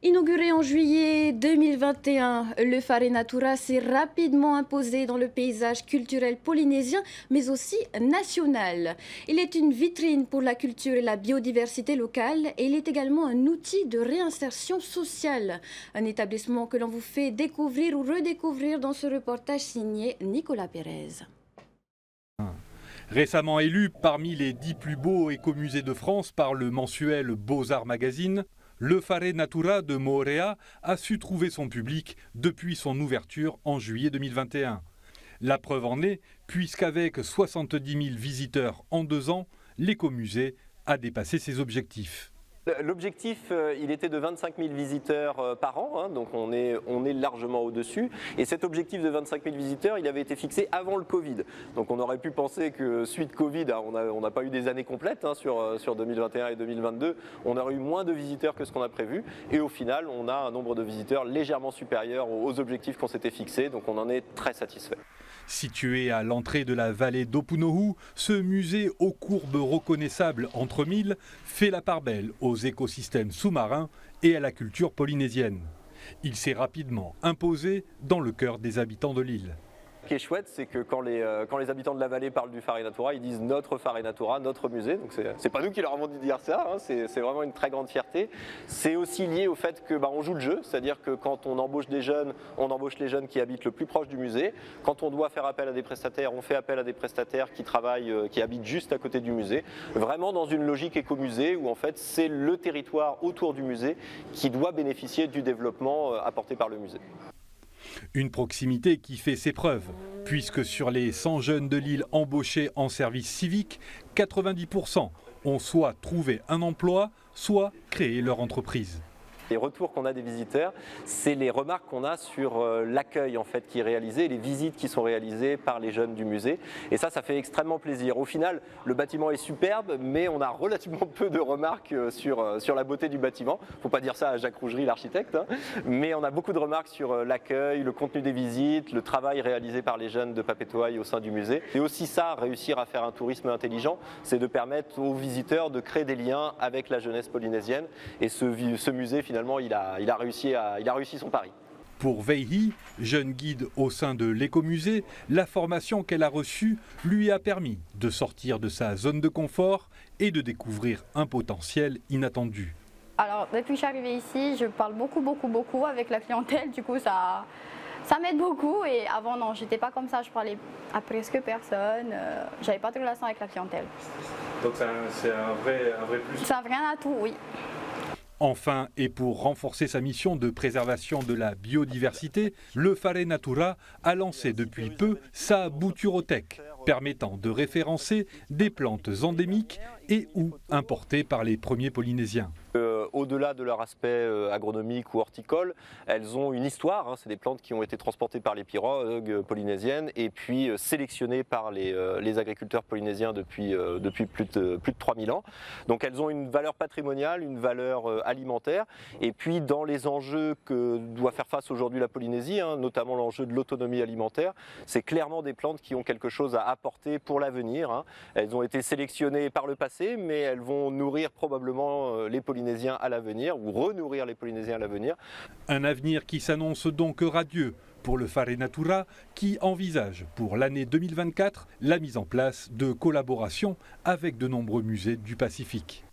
Inauguré en juillet 2021, le Fare Natura s'est rapidement imposé dans le paysage culturel polynésien, mais aussi national. Il est une vitrine pour la culture et la biodiversité locale et il est également un outil de réinsertion sociale. Un établissement que l'on vous fait découvrir ou redécouvrir dans ce reportage signé Nicolas Pérez. Récemment élu parmi les 10 plus beaux écomusées de France par le mensuel Beaux-Arts Magazine, le Fare Natura de Moorea a su trouver son public depuis son ouverture en juillet 2021. La preuve en est, puisqu'avec 70 000 visiteurs en 2 ans, l'écomusée a dépassé ses objectifs. L'objectif, il était de 25 000 visiteurs par an, hein, donc on est largement au-dessus. Et cet objectif de 25 000 visiteurs, il avait été fixé avant le Covid. Donc on aurait pu penser que suite Covid, hein, on n'a pas eu des années complètes hein, sur 2021 et 2022, on aurait eu moins de visiteurs que ce qu'on a prévu. Et au final, on a un nombre de visiteurs légèrement supérieur aux objectifs qu'on s'était fixés, donc on en est très satisfait. Situé à l'entrée de la vallée d'Opunohu, ce musée aux courbes reconnaissables entre mille fait la part belle aux écosystèmes sous-marins et à la culture polynésienne. Il s'est rapidement imposé dans le cœur des habitants de l'île. Ce qui est chouette, c'est que quand les habitants de la vallée parlent du Fare Natura, ils disent notre Fare Natura, notre musée. Donc c'est pas nous qui leur avons dit de dire ça, hein, c'est vraiment une très grande fierté. C'est aussi lié au fait que on joue le jeu, c'est-à-dire que quand on embauche des jeunes, on embauche les jeunes qui habitent le plus proche du musée. Quand on doit faire appel à des prestataires, on fait appel à des prestataires qui travaillent, qui habitent juste à côté du musée. Vraiment dans une logique écomusée où en fait c'est le territoire autour du musée qui doit bénéficier du développement apporté par le musée. Une proximité qui fait ses preuves, puisque sur les 100 jeunes de l'île embauchés en service civique, 90% ont soit trouvé un emploi, soit créé leur entreprise. Les retours qu'on a des visiteurs, c'est les remarques qu'on a sur l'accueil en fait qui est réalisé, les visites qui sont réalisées par les jeunes du musée. Et ça fait extrêmement plaisir. Au final, le bâtiment est superbe, mais on a relativement peu de remarques sur la beauté du bâtiment. Il ne faut pas dire ça à Jacques Rougerie, l'architecte, hein. Mais on a beaucoup de remarques sur l'accueil, le contenu des visites, le travail réalisé par les jeunes de Papetoaille au sein du musée. Et aussi ça, réussir à faire un tourisme intelligent, c'est de permettre aux visiteurs de créer des liens avec la jeunesse polynésienne. Et ce musée, finalement, il a réussi son pari. Pour Weihi, jeune guide au sein de l'écomusée, la formation qu'elle a reçue lui a permis de sortir de sa zone de confort et de découvrir un potentiel inattendu. Alors, depuis que je suis arrivée ici, je parle beaucoup avec la clientèle, du coup ça m'aide beaucoup. Et avant, non, j'étais pas comme ça, je parlais à presque personne, j'avais pas de relation avec la clientèle. Donc c'est un vrai plus. C'est un vrai atout, oui. Enfin, et pour renforcer sa mission de préservation de la biodiversité, le Fare Natura a lancé depuis peu sa Bouturothèque, permettant de référencer des plantes endémiques et ou importées par les premiers Polynésiens. Au-delà de leur aspect agronomique ou horticole, elles ont une histoire, hein, c'est des plantes qui ont été transportées par les pirogues polynésiennes et puis sélectionnées par les agriculteurs polynésiens depuis plus de 3000 ans. Donc elles ont une valeur patrimoniale, une valeur alimentaire, et puis dans les enjeux que doit faire face aujourd'hui la Polynésie, hein, notamment l'enjeu de l'autonomie alimentaire, c'est clairement des plantes qui ont quelque chose à apporter pour l'avenir, hein. Elles ont été sélectionnées par le passé, mais elles vont nourrir probablement les Polynésiens à l'avenir, ou renourrir les Polynésiens à l'avenir. Un avenir qui s'annonce donc radieux pour le Fare Natura, qui envisage pour l'année 2024 la mise en place de collaborations avec de nombreux musées du Pacifique.